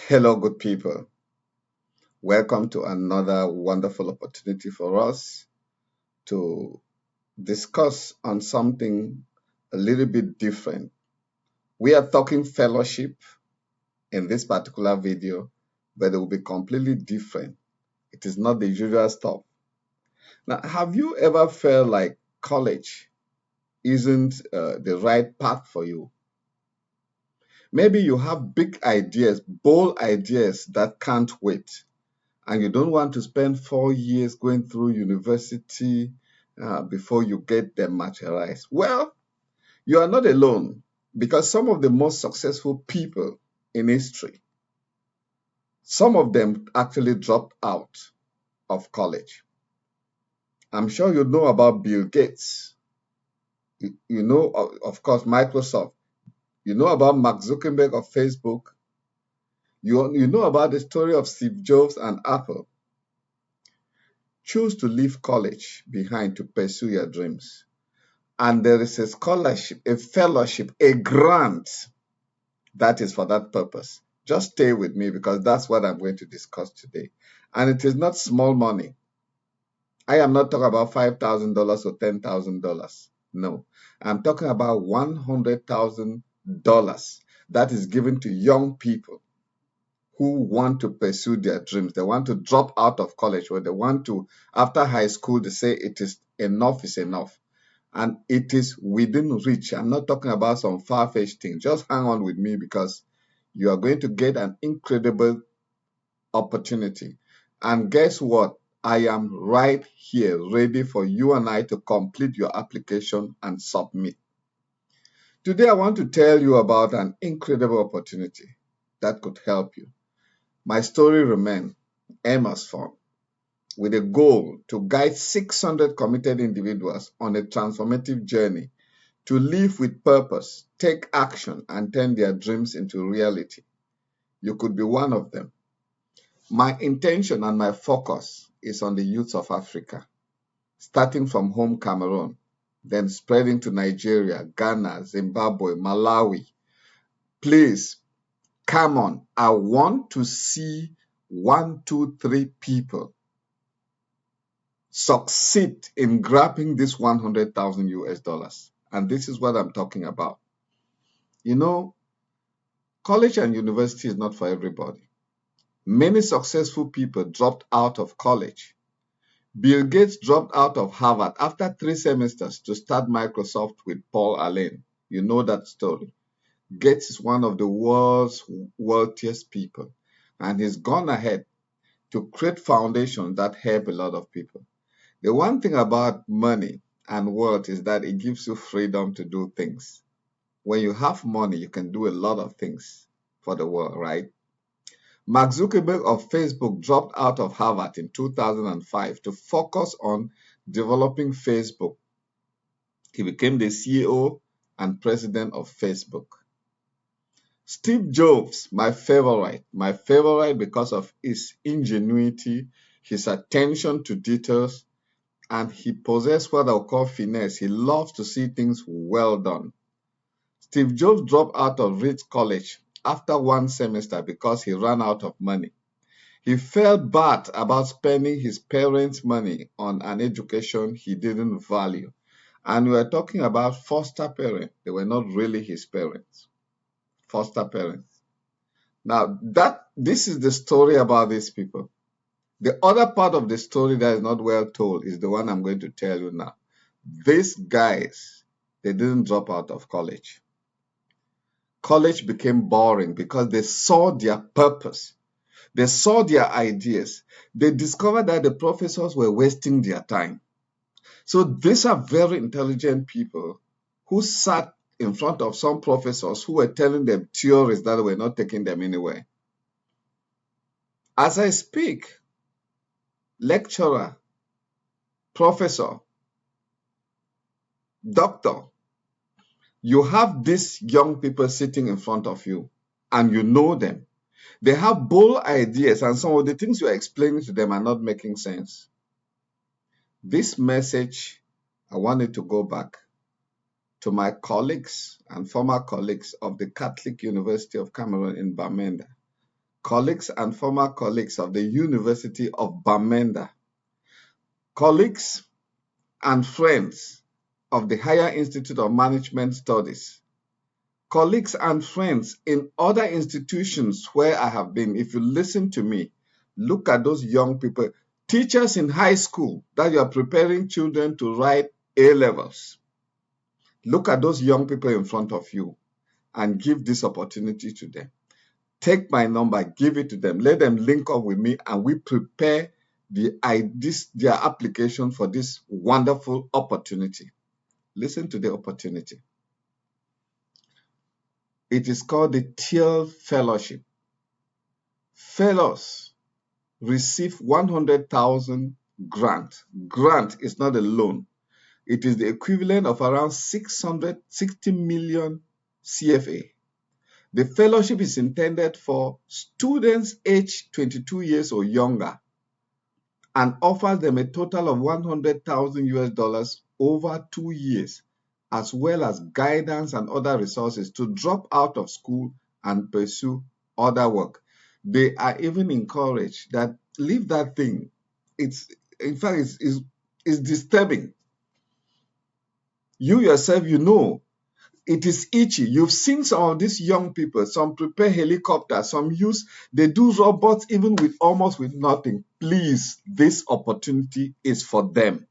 Hello, good people. Welcome to another wonderful opportunity for us to discuss on something a little bit different. We are talking fellowship in this particular video, but it will be completely different. It is not the usual stuff. Now, have you ever felt like college isn't the right path for you? Maybe you have big ideas, bold ideas that can't wait, and you don't want to spend 4 years going through university before you get them materialized. Well, you are not alone because some of the most successful people in history, some of them actually dropped out of college. I'm sure you know about Bill Gates. You know, of course, Microsoft. You know about Mark Zuckerberg of Facebook. You know about the story of Steve Jobs and Apple. Choose to leave college behind to pursue your dreams. And there is a scholarship, a fellowship, a grant that is for that purpose. Just stay with me because that's what I'm going to discuss today. And it is not small money. I am not talking about $5,000 or $10,000. No, I'm talking about $100,000 that is given to young people who want to pursue their dreams. They want to drop out of college, or they want to, after high school, they say it is enough. And it is within reach. I'm not talking about some far-fetched thing. Just hang on with me because you are going to get an incredible opportunity. And guess what? I am right here ready for you and I to complete your application and submit. Today, I want to tell you about an incredible opportunity that could help you. My story remains Emma's fun, with a goal to guide 600 committed individuals on a transformative journey to live with purpose, take action, and turn their dreams into reality. You could be one of them. My intention and my focus is on the youth of Africa, starting from home Cameroon, then spreading to Nigeria, Ghana, Zimbabwe, Malawi. Please, come on. I want to see 1, 2, 3 people succeed in grabbing this 100,000 US dollars. And this is what I'm talking about. You know, college and university is not for everybody. Many successful people dropped out of college. Bill Gates dropped out of Harvard after 3 semesters to start Microsoft with Paul Allen. You know that story. Gates is one of the world's wealthiest people, and he's gone ahead to create foundations that help a lot of people. The one thing about money and wealth is that it gives you freedom to do things. When you have money, you can do a lot of things for the world, right? Mark Zuckerberg of Facebook dropped out of Harvard in 2005 to focus on developing Facebook. He became the CEO and president of Facebook. Steve Jobs, my favorite because of his ingenuity, his attention to details, and he possessed what I'll call finesse. He loves to see things well done. Steve Jobs dropped out of Reed College after 1 semester because he ran out of money. He felt bad about spending his parents' money on an education he didn't value. And we are talking about foster parents. They were not really his parents, foster parents. Now, this is the story about these people. The other part of the story that is not well told is the one I'm going to tell you now. These guys, they didn't drop out of college. College became boring because they saw their purpose. They saw their ideas. They discovered that the professors were wasting their time. So these are very intelligent people who sat in front of some professors who were telling them theories that were not taking them anywhere. As I speak, lecturer, professor, doctor, you have these young people sitting in front of you and you know them. They have bold ideas and some of the things you're explaining to them are not making sense. This message, I wanted to go back to my colleagues and former colleagues of the Catholic University of Cameroon in Bamenda. colleagues and former colleagues of the University of Bamenda, colleagues and friends of the Higher Institute of Management Studies, colleagues and friends in other institutions where I have been. If you listen to me, look at those young people, teachers in high school that you are preparing children to write A levels. Look at those young people in front of you and give this opportunity to them. Take my number, give it to them, let them link up with me, and we prepare their application for this wonderful opportunity. Listen to the opportunity. It is called the Thiel Fellowship. Fellows receive 100,000 grant. Grant is not a loan. It is the equivalent of around 660 million CFA. The fellowship is intended for students aged 22 years or younger and offers them a total of 100,000 US dollars over 2 years, as well as guidance and other resources to drop out of school and pursue other work. They are even encouraged that leave that thing. It's in fact it's disturbing. You yourself, you know, it is itchy. You've seen some of these young people, some prepare helicopters, some they do robots even with almost with nothing. Please, this opportunity is for them.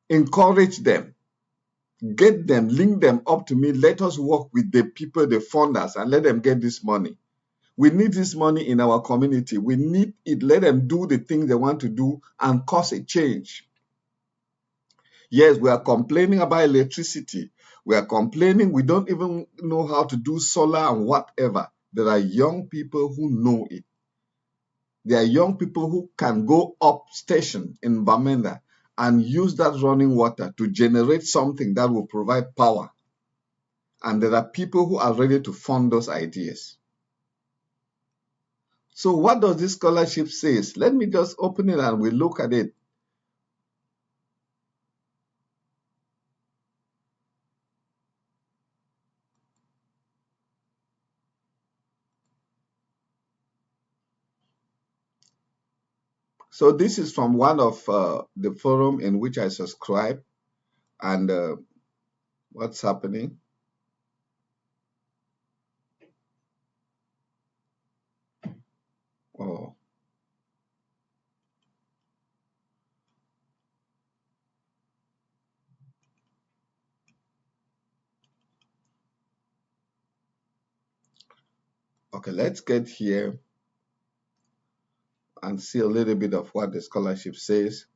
Encourage them, get them, link them up to me. Let us work with the people, the funders, and let them get this money. We need this money in our community. We need it. Let them do the things they want to do and cause a change. Yes, we are complaining about electricity. We are complaining we don't even know how to do solar and whatever. There are young people who know it. There are young people who can go up station in Bamenda and use that running water to generate something that will provide power. And there are people who are ready to fund those ideas. So what does this scholarship say? Let me just open it and we look at it. So this is from one of the forum in which I subscribe, and what's happening? Oh, okay, let's get here and see a little bit of what the scholarship says.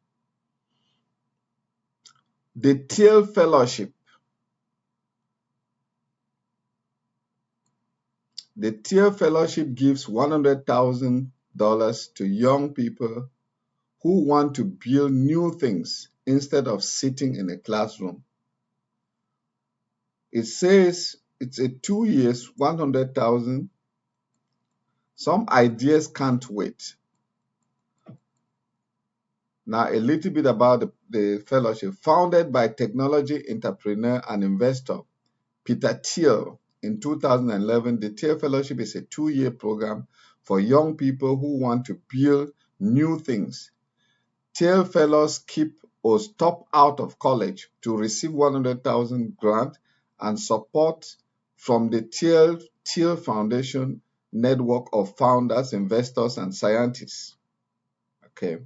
The Thiel Fellowship. The Thiel Fellowship gives $100,000 to young people who want to build new things instead of sitting in a classroom. It says it's a 2 years, 100,000. Some ideas can't wait. Now, a little bit about the fellowship. Founded by technology entrepreneur and investor Peter Thiel in 2011, the Thiel Fellowship is a 2-year program for young people who want to build new things. Thiel Fellows keep or stop out of college to receive 100,000 grant and support from the Thiel Foundation network of founders, investors, and scientists. Okay.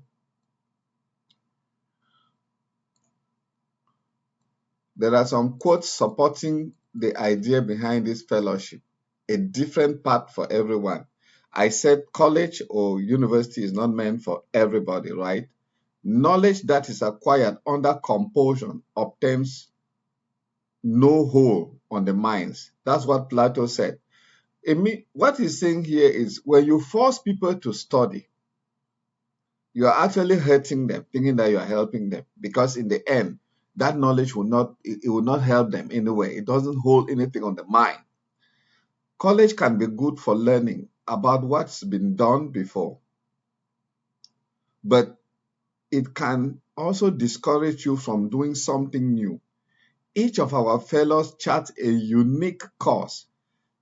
There are some quotes supporting the idea behind this fellowship, a different path for everyone. I said college or university is not meant for everybody, right? Knowledge that is acquired under compulsion obtains no hold on the minds. That's what Plato said. What he's saying here is when you force people to study, you are actually hurting them, thinking that you are helping them, because in the end, that knowledge will not help them in a way. It doesn't hold anything on the mind. College can be good for learning about what's been done before, but it can also discourage you from doing something new. Each of our fellows charts a unique course.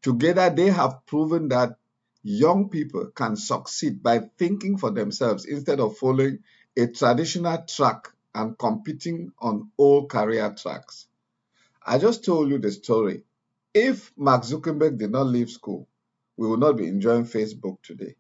Together, they have proven that young people can succeed by thinking for themselves instead of following a traditional track and competing on old career tracks. I just told you the story. If Mark Zuckerberg did not leave school, we would not be enjoying Facebook today.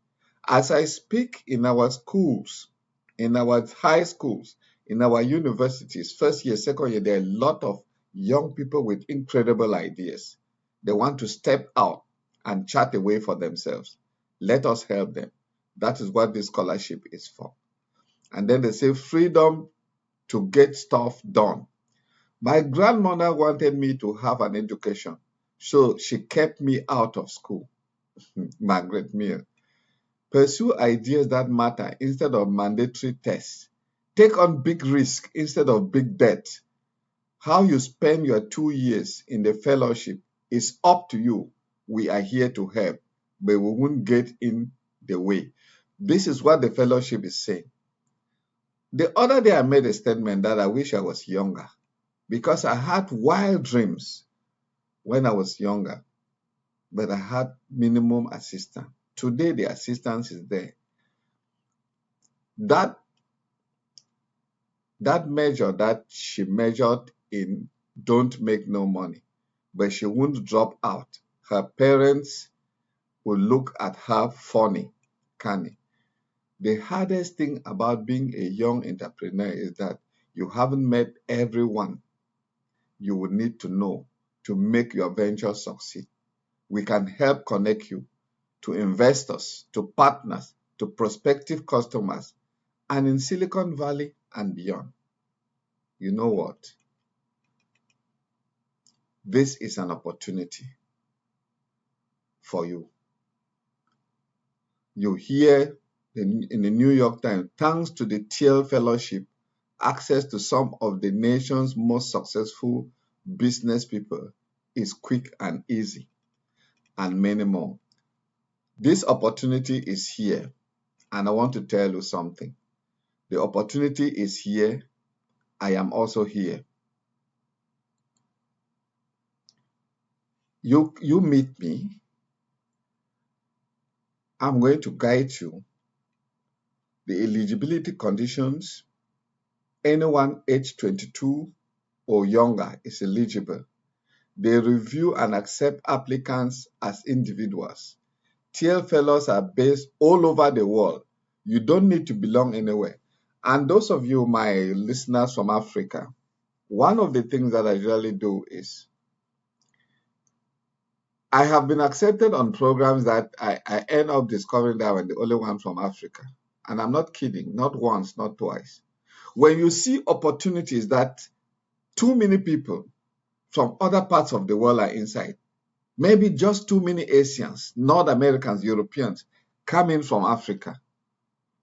As I speak, in our schools, in our high schools, in our universities, first year, second year, there are a lot of young people with incredible ideas. They want to step out and chart a way for themselves. Let us help them. That is what this scholarship is for. And then they say freedom to get stuff done. My grandmother wanted me to have an education, so she kept me out of school. Margaret Mead. Pursue ideas that matter instead of mandatory tests. Take on big risk instead of big debt. How you spend your 2 years in the fellowship is up to you. We are here to help, but we won't get in the way. This is what the fellowship is saying. The other day I made a statement that I wish I was younger because I had wild dreams when I was younger, but I had minimum assistance. Today the assistance is there. That measure that she measured in don't make no money, but she won't drop out. Her parents will look at her funny, canny. The hardest thing about being a young entrepreneur is that you haven't met everyone you would need to know to make your venture succeed. We can help connect you to investors, to partners, to prospective customers, and in Silicon Valley and beyond. You know what? This is an opportunity for you. You hear in the New York Times, thanks to the Thiel Fellowship, access to some of the nation's most successful business people is quick and easy, and many more. This opportunity is here, and I want to tell you something. The opportunity is here. I am also here. You meet me. I'm going to guide you. The eligibility conditions, anyone age 22 or younger is eligible. They review and accept applicants as individuals. Thiel Fellows are based all over the world. You don't need to belong anywhere. And those of you, my listeners from Africa, one of the things that I usually do is I have been accepted on programs that I end up discovering that I'm the only one from Africa. And I'm not kidding, not once, not twice. When you see opportunities that too many people from other parts of the world are inside, maybe just too many Asians, North Americans, Europeans come in from Africa.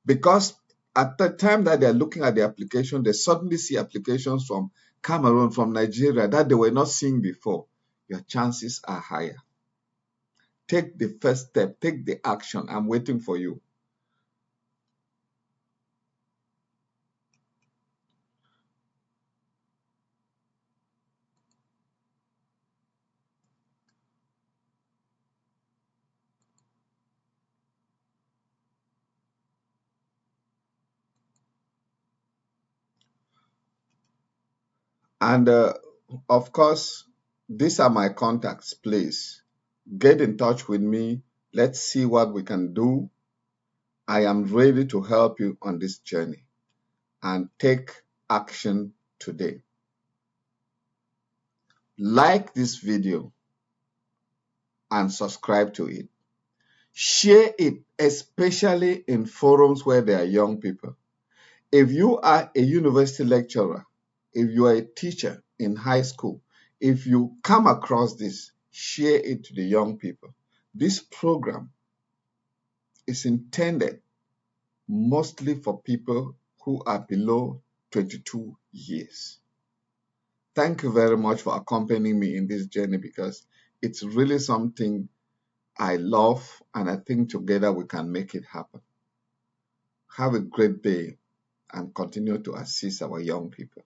Because at the time that they're looking at the application, they suddenly see applications from Cameroon, from Nigeria that they were not seeing before. Your chances are higher. Take the first step, take the action. I'm waiting for you. And of course, these are my contacts, please. Get in touch with me. Let's see what we can do. I am ready to help you on this journey and take action today. Like this video and subscribe to it. Share it, especially in forums where there are young people. If you are a university lecturer, if you are a teacher in high school, if you come across this, share it to the young people. This program is intended mostly for people who are below 22 years. Thank you very much for accompanying me in this journey because it's really something I love, and I think together we can make it happen. Have a great day and continue to assist our young people.